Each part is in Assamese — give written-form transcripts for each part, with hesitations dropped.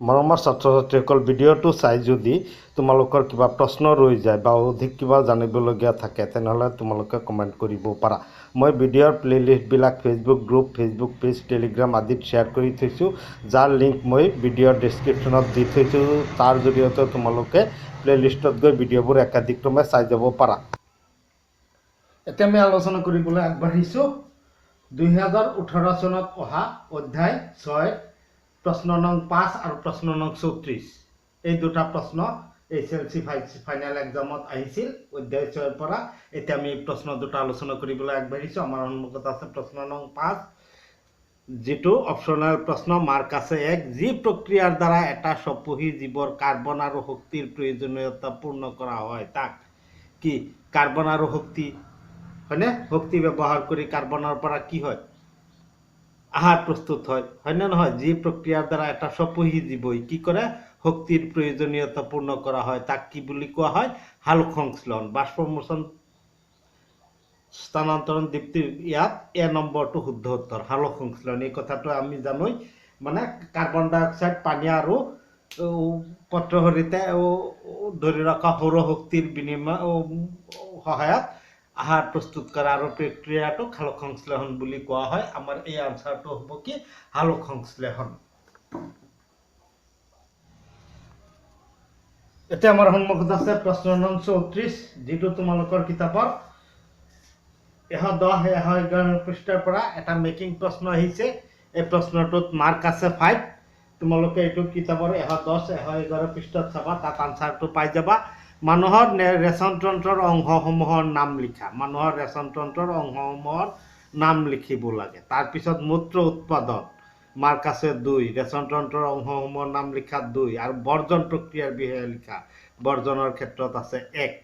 মৰমৰ ছাত্ৰ ছাত্ৰীসকল, ভিডিঅ'টো চাই যদি তোমালোকৰ কিবা প্ৰশ্ন ৰৈ যায় বা অধিক কিবা জানিবলগীয়া থাকে তেনেহ'লে তোমালোকে কমেণ্ট কৰিব পাৰা। মই ভিডিঅ'ৰ প্লে'লিষ্টবিলাক Facebook group, Facebook page, Telegram আদিত শ্বেয়াৰ কৰি থৈছোঁ, যাৰ লিংক মই ভিডিঅ'ৰ ডেছক্ৰিপশ্যনত দি থৈছোঁ। তাৰ জৰিয়তে তোমালোকে প্লে'লিষ্টত গৈ ভিডিঅ'বোৰ একাধিক্ৰমে চাই যাব পাৰা। এতিয়া আমি আলোচনা কৰিবলৈ আগবাঢ়িছোঁ 2018 চনত অহা অধ্যায় 6 প্ৰশ্ন নং 5 আৰু প্ৰশ্ন নং 34। এই দুটা প্ৰশ্ন HLC ফাইনেল এক্সামত আহিছিল অধ্যায় 6ৰ পৰা। এতিয়া আমি প্ৰশ্ন দুটা আলোচনা কৰিবলৈ আগবাঢ়িছোঁ। আমাৰ সন্মুখত আছে প্ৰশ্ন নং 5, যিটো অপশ্যনেল প্ৰশ্ন, মাৰ্ক আছে 1। যি প্ৰক্ৰিয়াৰ দ্বাৰা এটা চপুহী জীৱৰ কাৰ্বন আৰু শক্তিৰ প্ৰয়োজনীয়তা পূৰ্ণ কৰা হয় তাক কি? কাৰ্বন আৰু শক্তি, হয়নে? শক্তি ব্যৱহাৰ কৰি কাৰ্বনৰ পৰা কি হয়? আহাৰ প্ৰস্তুত হয়, হয়নে নহয়? যি প্ৰক্ৰিয়াৰ দ্বাৰা এটা চপুহী জীৱই কি কৰে? শক্তিৰ প্ৰয়োজনীয়তা পূৰ্ণ কৰা হয় তাক কি বুলি কোৱা হয়? সালোক সংশ্লেষণ। বাষ্পমোচন স্থানান্তৰণ দীপ্তি, ইয়াত এ নম্বৰটো শুদ্ধ উত্তৰ, সালোক সংশ্লেষণ। এই কথাটো আমি জানোই, মানে কাৰ্বন ডাই অক্সাইড, পানী আৰু পত্ৰসৰিতে ধৰি ৰখা সৌৰশক্তিৰ বিনিময় সহায়ত আহাৰ প্ৰস্তুত কৰা আৰু প্ৰক্ৰিয়াটোক সালোক সংশ্লেষণ বুলি কোৱা হয়। আমাৰ এই আনচাৰটো হ'ব কি? সালোক সংশ্লেষণ। এতিয়া আমাৰ সন্মুখত আছে প্ৰশ্ন নং 34, যিটো তোমালোকৰ কিতাপৰ 110-111 পৃষ্ঠাৰ পৰা এটা মেকিং প্ৰশ্ন আহিছে। এই প্ৰশ্নটোত মাৰ্ক আছে 5। তোমালোকে এইটো কিতাপৰ 110-111 পৃষ্ঠাত চাবা, তাত আনচাৰটো পাই যাবা। মানুহৰ ৰেচন তন্ত্ৰৰ অংশসমূহৰ নাম লিখা। মানুহৰ ৰেচন তন্ত্ৰৰ অংশসমূহৰ নাম লিখিব লাগে। তাৰপিছত মূত্ৰ উৎপাদন, মাৰ্ক আছে 2। ৰেচন তন্ত্ৰৰ অংশসমূহৰ নাম লিখা 2 আৰু বৰ্জন প্ৰক্ৰিয়াৰ বিষয়ে লিখা। বৰ্জনৰ ক্ষেত্ৰত আছে 1,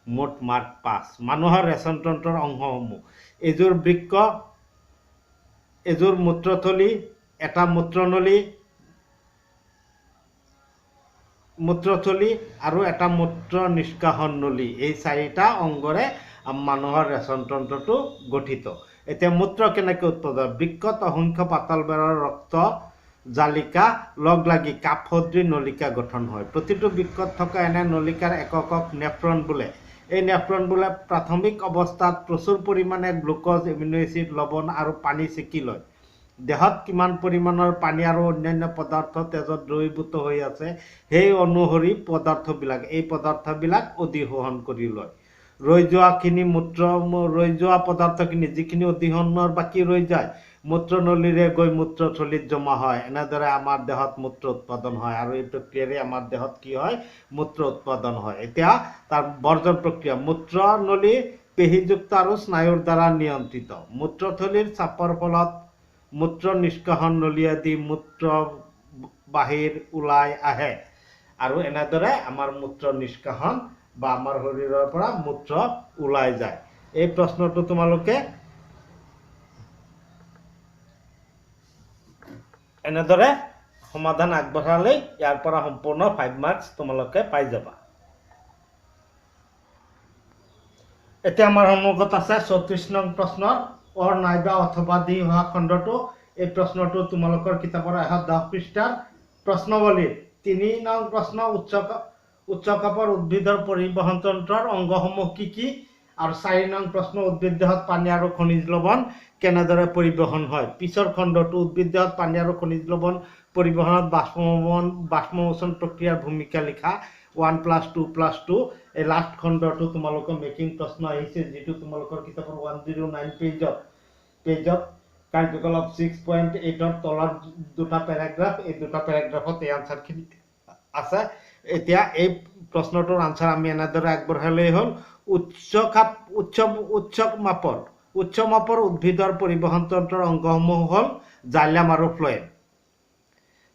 মুঠ মাৰ্ক 5। মানুহৰ ৰেচন তন্ত্ৰৰ অংশসমূহ: এযোৰ বৃক্ক, এযোৰ মূত্ৰথলী, এটা মূত্ৰথলী আৰু এটা মূত্ৰ নিষ্কাশন নলী। এই 4টা অংগৰে মানুহৰ ৰেচন তন্ত্ৰটো গঠিত। এতিয়া মূত্ৰ কেনেকৈ উৎপাদন? বৃক্কত অসংখ্য পাতল বেৰৰ ৰক্ত জালিকা লগ লাগি কাপ সদৃশ নলিকা গঠন হয়। প্ৰতিটো বৃক্কত থকা এনে নলিকাৰ এককক নেফ্ৰন বোলে। এই নেফ্ৰন বোলে প্ৰাথমিক অৱস্থাত প্ৰচুৰ পৰিমাণে গ্লুক'জ, এমিনো এচিড, লৱণ আৰু পানী চেকি লয়। দেহত কিমান পৰিমাণৰ পানী আৰু অন্যান্য পদাৰ্থ তেজত দ্ৰৱীভূত হৈ আছে সেই অনুসৰি এই পদাৰ্থবিলাক অধিশোষণ কৰি লয়। ৰৈ যোৱা পদাৰ্থখিনি, যিখিনি অধিশোষণৰ বাকী ৰৈ যায়, মূত্ৰনলীৰে গৈ মূত্ৰথলীত জমা হয়। এনেদৰে আমাৰ দেহত মূত্ৰ উৎপাদন হয় আৰু এই প্ৰক্ৰিয়াৰে আমাৰ দেহত কি হয়? মূত্ৰ উৎপাদন হয়। এতিয়া তাৰ বৰ্জন প্ৰক্ৰিয়া: মূত্ৰনলী পেশীযুক্ত আৰু স্নায়ুৰ দ্বাৰা নিয়ন্ত্ৰিত। মূত্ৰথলীৰ চাপৰ ফলত মূত্ৰ নিষ্কাশন নলীয়েদি মূত্ৰ বাহিৰ ওলাই আহে আৰু এনেদৰে আমাৰ মূত্ৰ নিষ্কাশন বা আমাৰ শৰীৰৰ পৰা মূত্ৰ ওলাই যায়। এই প্ৰশ্নটো তোমালোকে এনেদৰে সমাধান আগবঢ়ালেই ইয়াৰ পৰা সম্পূৰ্ণ 5 মাৰ্কছ তোমালোকে পাই যাবা। এতিয়া আমাৰ সন্মুখত আছে 34 নং প্ৰশ্নৰ অৰ নাইবা অথবা দি হোৱা খণ্ডটো। এই প্ৰশ্নটো তোমালোকৰ কিতাপৰ 110 পৃষ্ঠাৰ প্ৰশ্নৱলীৰ 3 নং প্ৰশ্ন, উচ্চ খাপৰ উদ্ভিদৰ পৰিবহণ তন্ত্ৰৰ অংগসমূহ কি কি? আৰু 4 নং প্ৰশ্ন, উদ্ভিদ দেহত পানী আৰু খনিজ লৱণ কেনেদৰে পৰিবহণ হয়? পিছৰ খণ্ডটো উদ্ভিদ দেহত পানী আৰু খনিজ লৱণ পৰিবহণত বাষ্পমোচন প্ৰক্ৰিয়াৰ ভূমিকা লিখা। 1+2+2। এই লাষ্ট খণ্ডটো তোমালোকৰ মেকিং প্ৰশ্ন আহিছে, যিটো তোমালোকৰ কিতাপৰ 109 পেজত কাৰ্যকলাপ 6.8ৰ তলৰ দুটা পেৰাগ্ৰাফ, এই দুটা পেৰাগ্ৰাফত এই আনচাৰখিনি আছে। এতিয়া এই প্ৰশ্নটোৰ আনচাৰ আমি এনেদৰে আগবঢ়ালেই হ'ল। উচ্চ মাপৰ উদ্ভিদৰ পৰিবহণ তন্ত্ৰৰ অংগসমূহ হ'ল জাইলাম আৰু ফ্লয়েম।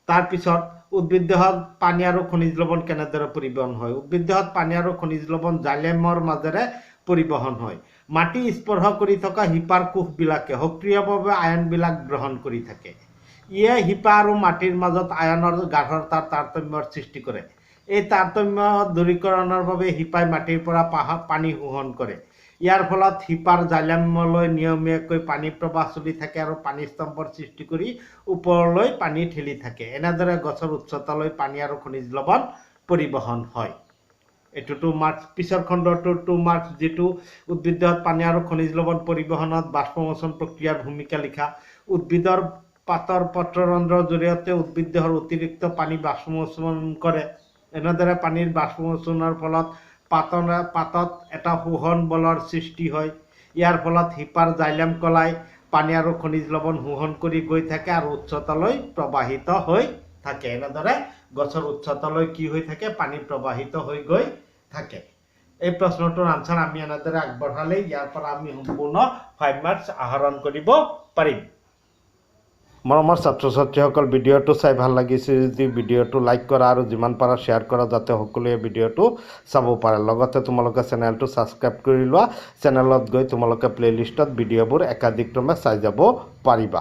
তাৰপিছত উদ্ভিদ দেহত পানী আৰু খনিজ লৱণ কেনেদৰে পৰিবহণ হয়? উদ্ভিদ দেহত পানী আৰু খনিজ লৱণ জাইলেমৰ মাজেৰে পৰিবহণ হয়। মাটি স্পৰ্শ কৰি থকা শিপাৰ কোষবিলাকে সক্ৰিয়ভাৱে আয়নবিলাক গ্ৰহণ কৰি থাকে। ইয়ে শিপা আৰু মাটিৰ মাজত আয়নৰ গাঢ়তাৰ তাৰতম্যৰ সৃষ্টি কৰে। এই তাৰতম্য দূৰীকৰণৰ বাবে শিপাই মাটিৰ পৰা পানী শোষণ কৰে। ইয়াৰ ফলত শিপাৰ জাইলামলৈ নিয়মীয়াকৈ পানী প্ৰবাহ চলি থাকে আৰু পানী স্তম্ভৰ সৃষ্টি কৰি ওপৰলৈ পানী ঠেলি থাকে। এনেদৰে গছৰ উচ্চতালৈ পানী আৰু খনিজ লৱণ পৰিবহণ হয়। এইটো 2 মাৰ্কছ। পিছৰ খণ্ডটোৰ 2 মাৰ্কছ, যিটো উদ্ভিদত পানী আৰু খনিজ লৱণ পৰিবহণত বাষ্পমোচন প্ৰক্ৰিয়াৰ ভূমিকা লিখা। উদ্ভিদৰ পাতৰ পত্ৰৰন্ধ্ৰৰ জৰিয়তে উদ্ভিদ দেহৰ অতিৰিক্ত পানী বাষ্পমোচন কৰে। এনেদৰে পানীৰ বাষ্পমোচনৰ ফলত পাতত এটা শোষণ বলৰ সৃষ্টি হয়। ইয়াৰ ফলত শিপাৰ জাইলাম কলাই পানী আৰু খনিজ লৱণ শোষণ কৰি গৈ থাকে আৰু উচ্চতালৈ প্ৰবাহিত হৈ থাকে। এনেদৰে গছৰ উচ্চতালৈ কি হৈ থাকে? পানী প্ৰবাহিত হৈ গৈ থাকে। এই প্ৰশ্নটোৰ আনসাৰ আমি এনেদৰে আগবঢ়ালে ইয়াৰ পৰা আমি সম্পূৰ্ণ 5 মাৰ্কছ আহৰণ কৰিব পাৰিম। মৰমৰ ছাত্ৰ ছাত্ৰীসকল, ভিডিঅ'টো চাই ভাল লাগিছে যদি ভিডিঅ'টো লাইক কৰা আৰু যিমান পাৰা শ্বেয়াৰ কৰা, যাতে সকলোৱে ভিডিঅ'টো চাব পাৰে। লগতে তোমালোকে চেনেলটো ছাবস্ক্ৰাইব কৰি লোৱা। চেনেলত গৈ তোমালোকে প্লেলিষ্টত ভিডিঅ'বোৰ একাধিক্ৰমে চাই যাব পাৰিবা।